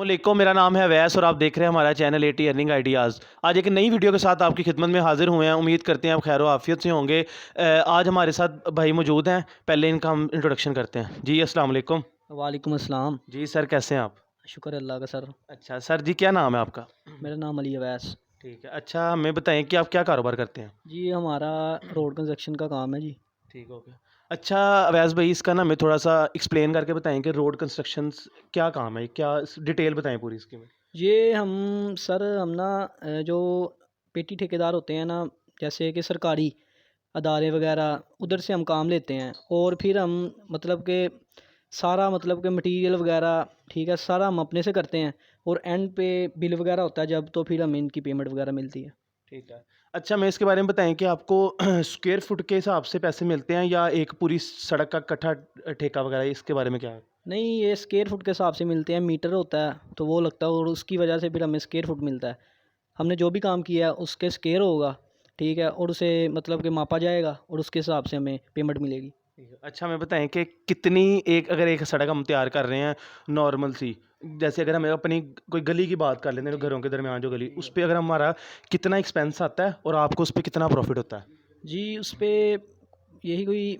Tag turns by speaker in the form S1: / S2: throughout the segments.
S1: वालेकुम, मेरा नाम है अवैस और आप देख रहे हैं हमारा चैनल एटी अर्निंग आइडियाज़। आज एक नई वीडियो के साथ आपकी खिदमत में हाजिर हुए हैं। उम्मीद करते हैं आप खैर आफियत से होंगे। आज हमारे साथ भाई मौजूद हैं। पहले इनका हम इंट्रोडक्शन करते हैं। जी अस्सलाम वालेकुम।
S2: वालेकुम अस्सलाम।
S1: जी सर, कैसे हैं आप?
S2: शुक्र है अल्लाह का सर।
S1: अच्छा सर जी, क्या नाम है आपका?
S2: मेरा नाम अली अवैस।
S1: ठीक है। अच्छा, हमें बताएं कि आप क्या कारोबार करते हैं?
S2: जी हमारा रोड कंस्ट्रक्शन का काम है जी।
S1: ठीक हो गया। अच्छा अवैस भाई, इसका ना हमें थोड़ा सा एक्सप्लेन करके बताएं कि रोड कंस्ट्रक्शंस क्या काम है, क्या डिटेल बताएं पूरी इसकी में।
S2: ये हम ना जो पेटी ठेकेदार होते हैं ना, जैसे कि सरकारी अदारे वगैरह, उधर से हम काम लेते हैं और फिर हम मतलब के सारा मतलब के मटेरियल वगैरह, ठीक है, सारा हम अपने से करते हैं और एंड पे बिल वगैरह होता है जब, तो फिर हमें इनकी पेमेंट वगैरह मिलती है।
S1: ठीक है। अच्छा, मैं इसके बारे में बताएँ कि आपको स्क्वायर फुट के हिसाब से पैसे मिलते हैं या एक पूरी सड़क का कट्ठा ठेका वगैरह, इसके बारे में क्या है?
S2: नहीं, ये स्क्वायर फुट के हिसाब से मिलते हैं, मीटर होता है तो वो लगता है और उसकी वजह से फिर हमें स्क्वायर फुट मिलता है। हमने जो भी काम किया है उसके स्क्वायर होगा, ठीक है, और उसे मतलब कि मापा जाएगा और उसके हिसाब से हमें पेमेंट मिलेगी।
S1: ठीक है। अच्छा, हमें बताएँ कि कितनी एक अगर एक सड़क हम तैयार कर रहे हैं नॉर्मल सी, जैसे अगर हमें अपनी कोई गली की बात कर लेते हैं, घरों के दरमियान जो गली, उस पे अगर हमारा कितना एक्सपेंस आता है और आपको उस पे कितना प्रॉफ़िट होता है?
S2: जी उस पे यही कोई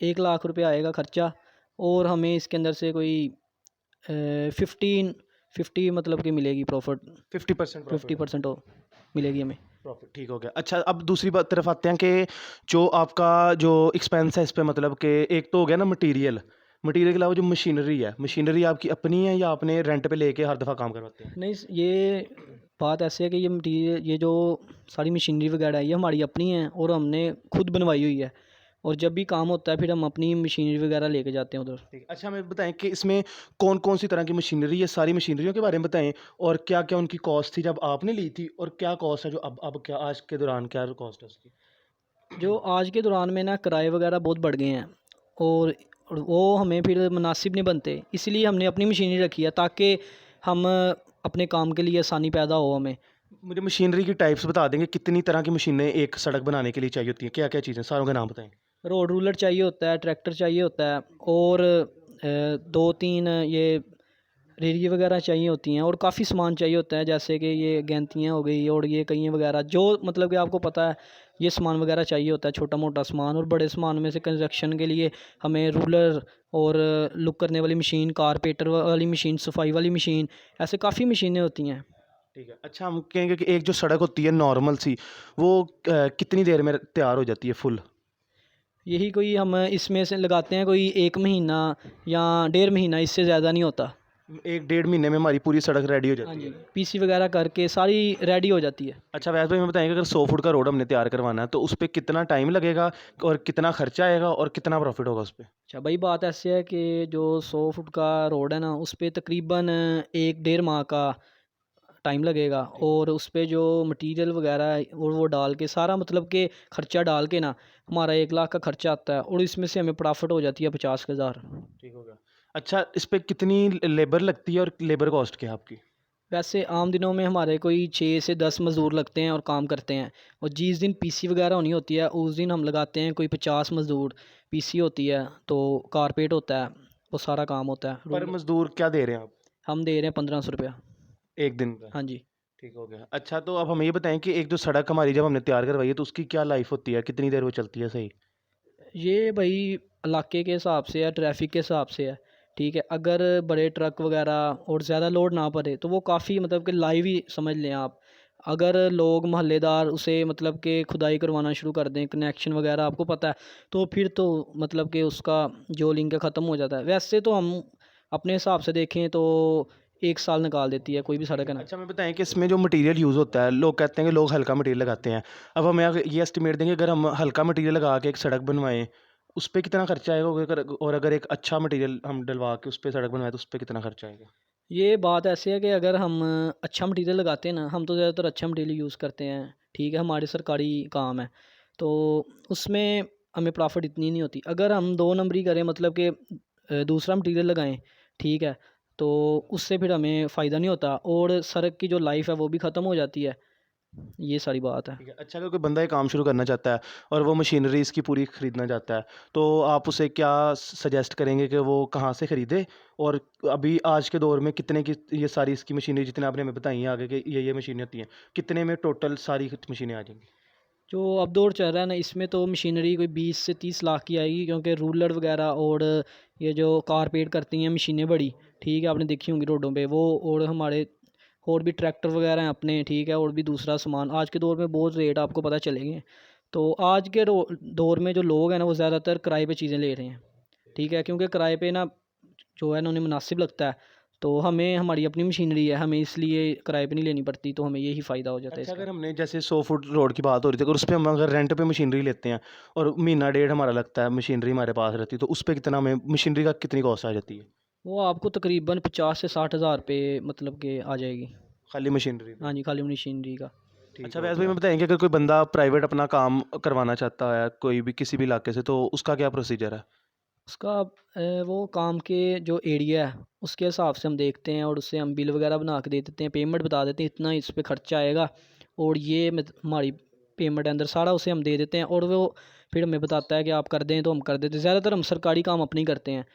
S2: 1 लाख रुपये आएगा खर्चा और हमें इसके अंदर से कोई 15 50 मतलब कि मिलेगी प्रॉफिट।
S1: 50% प्रॉफ़िट होता है।
S2: 50% मिलेगी हमें।
S1: प्रॉफ़िट, ठीक हो गया। अच्छा, अब दूसरी बात तरफ आते हैं कि जो आपका जो एक्सपेंस है इस पे, मतलब कि एक तो हो गया ना मटीरियल, मटीरियल के अलावा जो मशीनरी है, मशीनरी आपकी अपनी है या आपने रेंट पे लेके हर दफ़ा काम करवाते हैं?
S2: नहीं, ये बात ऐसे है कि ये मटीरियल, ये जो सारी मशीनरी वगैरह है ये हमारी अपनी है और हमने खुद बनवाई हुई है और जब भी काम होता है फिर हम अपनी मशीनरी वगैरह लेके जाते हैं उधर।
S1: ठीक है। अच्छा, हमें बताएँ कि इसमें कौन-कौन सी तरह की मशीनरी है? सारी मशीनरियों के बारे में बताएँ और क्या-क्या उनकी कॉस्ट थी जब आपने ली थी और क्या कॉस्ट है जो अब क्या आज के दौरान क्या कॉस्ट है उसकी?
S2: जो आज के दौरान में ना किराए वगैरह बहुत बढ़ गए हैं और वो हमें फिर मुनासिब नहीं बनते, इसलिए हमने अपनी मशीनरी रखी है ताकि हम अपने काम के लिए आसानी पैदा हो हमें।
S1: मुझे मशीनरी की टाइप्स बता देंगे, कितनी तरह की मशीनें एक सड़क बनाने के लिए चाहिए होती हैं? क्या-क्या चीज़ें? सारों के नाम बताएँ।
S2: रोड रूलर चाहिए होता है, ट्रैक्टर चाहिए होता है और 2 3 ये रेहड़ी वगैरह चाहिए होती हैं और काफ़ी सामान चाहिए होता है, जैसे कि ये गेंतियाँ हो गई और ये कहीं वगैरह, जो मतलब कि आपको पता है ये सामान वगैरह चाहिए होता है, छोटा मोटा सामान। और बड़े सामान में से कंस्ट्रक्शन के लिए हमें रूलर और लुक करने वाली मशीन, कारपेंटर वाली मशीन, सफाई वाली मशीन, ऐसे काफ़ी मशीनें होती हैं।
S1: ठीक है। अच्छा, हम कहेंगे कि एक जो सड़क होती है नॉर्मल सी, वो कितनी देर में तैयार हो जाती है फुल?
S2: यही कोई हम इसमें से लगाते हैं कोई 1 महीना या 1.5 महीना, इससे ज़्यादा नहीं होता।
S1: 1 डेढ़ महीने में हमारी पूरी सड़क रेडी हो
S2: हाँ
S1: जाती
S2: जी,
S1: है।
S2: पीसी वगैरह करके सारी रेडी हो जाती है।
S1: अच्छा, वैसे भाई हमें बताएँगे अगर 100 फुट का रोड हमने तैयार करवाना है, तो उस पे कितना टाइम लगेगा और कितना खर्चा आएगा और कितना प्रॉफ़िट होगा उस पे?
S2: अच्छा भाई, बात ऐसे है कि जो 100 फुट का रोड है ना, उस पे तकरीबन 1 डेढ़ माह का टाइम लगेगा
S1: ठीक है।
S2: और उस पे जो मटेरियल वगैरह है और वो डाल के सारा मतलब कि खर्चा डाल के ना, हमारा 1 लाख का खर्चा आता है और इसमें से हमें प्रॉफिट हो जाती है 50,000।
S1: ठीक हो गया। अच्छा, इस पे कितनी लेबर लगती है और लेबर कॉस्ट क्या है आपकी?
S2: वैसे आम दिनों में हमारे कोई 6 से 10 मज़दूर लगते हैं और काम करते हैं और जिस दिन पीसी वगैरह होनी होती है उस दिन हम लगाते हैं कोई 50 मज़दूर। पीसी होती है तो कारपेट होता है, वो सारा काम होता है
S1: पर
S2: रूल।
S1: मज़दूर क्या दे रहे हैं आप?
S2: हम दे रहे हैं 1500 रुपया।
S1: 1 दिन का?
S2: हाँ जी।
S1: ठीक हो गया। अच्छा, तो अब हमें ये बताएँ कि एक जो सड़क हमारी जब हमने तैयार करवाई है, तो उसकी क्या लाइफ़ होती है? कितनी देर वो चलती है सही?
S2: ये भाई इलाके के हिसाब से है, ट्रैफिक के हिसाब से है, ठीक है। अगर बड़े ट्रक वगैरह और ज़्यादा लोड ना पड़े तो वो काफ़ी मतलब कि लाइव ही समझ लें आप। अगर लोग मोहल्लेदार उसे मतलब कि खुदाई करवाना शुरू कर दें, कनेक्शन वगैरह आपको पता है, तो फिर तो मतलब कि उसका जो लिंक है ख़त्म हो जाता है। वैसे तो हम अपने हिसाब से देखें तो 1 साल निकाल देती है कोई भी
S1: ठीक
S2: सड़क
S1: है।
S2: है ना।
S1: अच्छा, हमें बताएँ कि इसमें जो मटीरियल यूज़ होता है, लोग कहते हैं कि लोग हल्का मटीरियल लगाते हैं। अब हमें अगर ये एस्टिमेट देंगे, अगर हम हल्का मटीरियल लगा के एक सड़क बनवाएँ, उस पे कितना खर्चा आएगा? और अगर एक अच्छा मटीरियल हम डलवा के उस पे सड़क बनवाएँ, तो उस पे कितना खर्चा आएगा?
S2: ये बात ऐसी है कि अगर हम अच्छा मटीरियल लगाते हैं ना, हम तो ज़्यादातर अच्छा मटीरियल यूज़ करते हैं, ठीक है, हमारे सरकारी काम है, तो उसमें हमें प्रॉफ़िट इतनी नहीं होती। अगर हम 2 नंबरी करें मतलब कि दूसरा मटीरियल लगाएँ, ठीक है, तो उससे फिर हमें फ़ायदा नहीं होता और सड़क की जो लाइफ़ है वो भी ख़त्म हो जाती है। ये सारी बात है।
S1: ठीक है। अच्छा, अगर कोई बंदा ये काम शुरू करना चाहता है और वो मशीनरी इसकी पूरी ख़रीदना चाहता है, तो आप उसे क्या सजेस्ट करेंगे कि वो कहाँ से ख़रीदे? और अभी आज के दौर में कितने की ये सारी इसकी मशीनरी जितने आपने हमें बताई हैं आगे कि ये मशीनें होती हैं, कितने में टोटल सारी मशीनें आ जाएँगी?
S2: जो अब दौर चल रहा है ना, इसमें तो मशीनरी कोई 20 से 30 लाख की आएगी, क्योंकि रूलर वगैरह और ये जो कारपेट करती हैं मशीनें बड़ी, ठीक है, आपने देखी होंगी रोडों पे वो। और हमारे और भी ट्रैक्टर वगैरह हैं अपने, ठीक है, और भी दूसरा सामान आज के दौर में बहुत रेट आपको पता चलेंगे। तो आज के दौर में जो लोग हैं ना, वो ज़्यादातर किराए पे चीज़ें ले रहे हैं, ठीक है, क्योंकि किराए पे ना जो है ना उन्हें मुनासिब लगता है। तो हमें हमारी अपनी मशीनरी है, हमें इसलिए किराए पे नहीं लेनी पड़ती, तो हमें यही फ़ायदा हो जाता है
S1: अच्छा,
S2: इसका।
S1: अगर हमने जैसे 100 फुट रोड की बात हो रही थी, अगर उस पे हम अगर रेंट पे मशीनरी लेते हैं और महीना डेढ़ हमारा लगता है, मशीनरी हमारे पास रहती है, तो उस पे कितना हमें मशीनरी का कितनी कॉस्ट आ जाती है?
S2: वो आपको तकरीबन 50 से 60 हज़ार पे मतलब कि आ जाएगी।
S1: खाली मशीनरी पे?
S2: हाँ जी, खाली मशीनरी का।
S1: ठीक अच्छा, वैसे भाई मैं बताएँगे अगर कोई बंदा प्राइवेट अपना काम करवाना चाहता है, कोई भी किसी भी इलाके से, तो उसका क्या प्रोसीजर है?
S2: उसका वो काम के जो एरिया है उसके हिसाब से हम देखते हैं, और उससे हम बिल वगैरह बना के दे देते हैं, पेमेंट बता देते हैं इतना इस पे खर्चा आएगा, और ये हमारी पेमेंट अंदर सारा उसे हम दे देते हैं, और वो फिर हमें बताता है कि आप कर दें, तो हम कर देते हैं। ज़्यादातर हम सरकारी काम अपने ही करते हैं।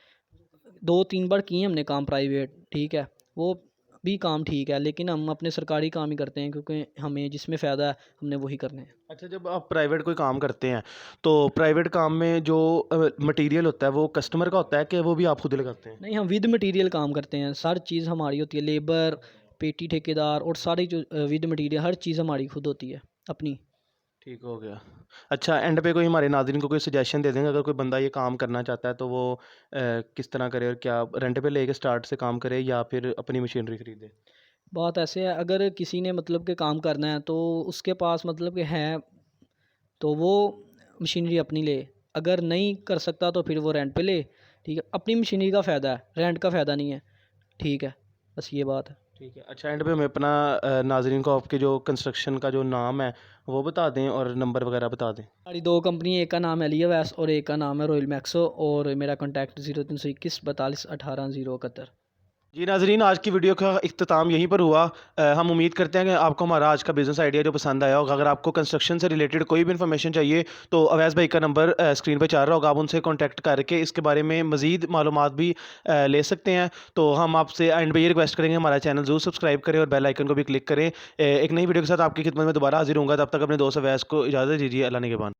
S2: 2-3 बार किए हमने काम प्राइवेट, ठीक है, वो भी काम ठीक है, लेकिन हम अपने सरकारी काम ही करते हैं, क्योंकि हमें जिसमें फ़ायदा है हमने वही करने हैं।
S1: अच्छा, जब आप प्राइवेट कोई काम करते हैं, तो प्राइवेट काम में जो मटीरियल होता है, वो कस्टमर का होता है कि वो भी आप खुद लगाते हैं?
S2: नहीं, हम विद मटीरियल काम करते हैं, हर चीज़ हमारी होती है, लेबर, पेटी ठेकेदार और सारी जो विद मटीरियल हर चीज़ हमारी खुद होती है अपनी।
S1: ठीक हो गया। अच्छा, एंड पे कोई हमारे नाज़रीन को कोई सजेशन दे देंगे, अगर कोई बंदा ये काम करना चाहता है, तो वो किस तरह करे और क्या रेंट पे लेके स्टार्ट से काम करे या फिर अपनी मशीनरी खरीदे?
S2: बात ऐसे है, अगर किसी ने मतलब कि काम करना है तो उसके पास मतलब कि है, तो वो मशीनरी अपनी ले। अगर नहीं कर सकता तो फिर वो रेंट पे ले, ठीक है। अपनी मशीनरी का फ़ायदा है, रेंट का फ़ायदा नहीं है, ठीक है, बस ये बात है।
S1: ठीक है। अच्छा, एंड पे हमें अपना नाज़रीन को आपके जो कंस्ट्रक्शन का जो नाम है, वो बता दें और नंबर वगैरह बता दें।
S2: हमारी 2 कंपनी है, एक का नाम है लियावैस और एक का नाम है रॉयल मैक्सो, और मेरा कॉन्टैक्ट 0321 42 18 071।
S1: जी नाज़रीन, आज की वीडियो का इख्तिताम यहीं पर हुआ। हम उम्मीद करते हैं कि आपको हमारा आज का बिज़नेस आइडिया जो पसंद आया होगा। अगर आपको कंस्ट्रक्शन से रिलेटेड कोई भी इन्फॉर्मेशन चाहिए, तो अवैस भाई का नंबर स्क्रीन पे चल रहा होगा, आप उनसे कॉन्टैक्ट करके इसके बारे में मज़ीद मालूमात भी ले सकते हैं। तो हम आपसे एंड पे ये रिक्वेस्ट करेंगे, हमारा चैनल ज़रूर सब्सक्राइब करें और बेल आइकन को भी क्लिक करें। एक नई वीडियो के साथ आपकी खिदमत में दोबारा हाज़िर होऊँगा, तब तक अपने दोस्त अवैस को इजाज़त दीजिए। अल्लाह निगहबान।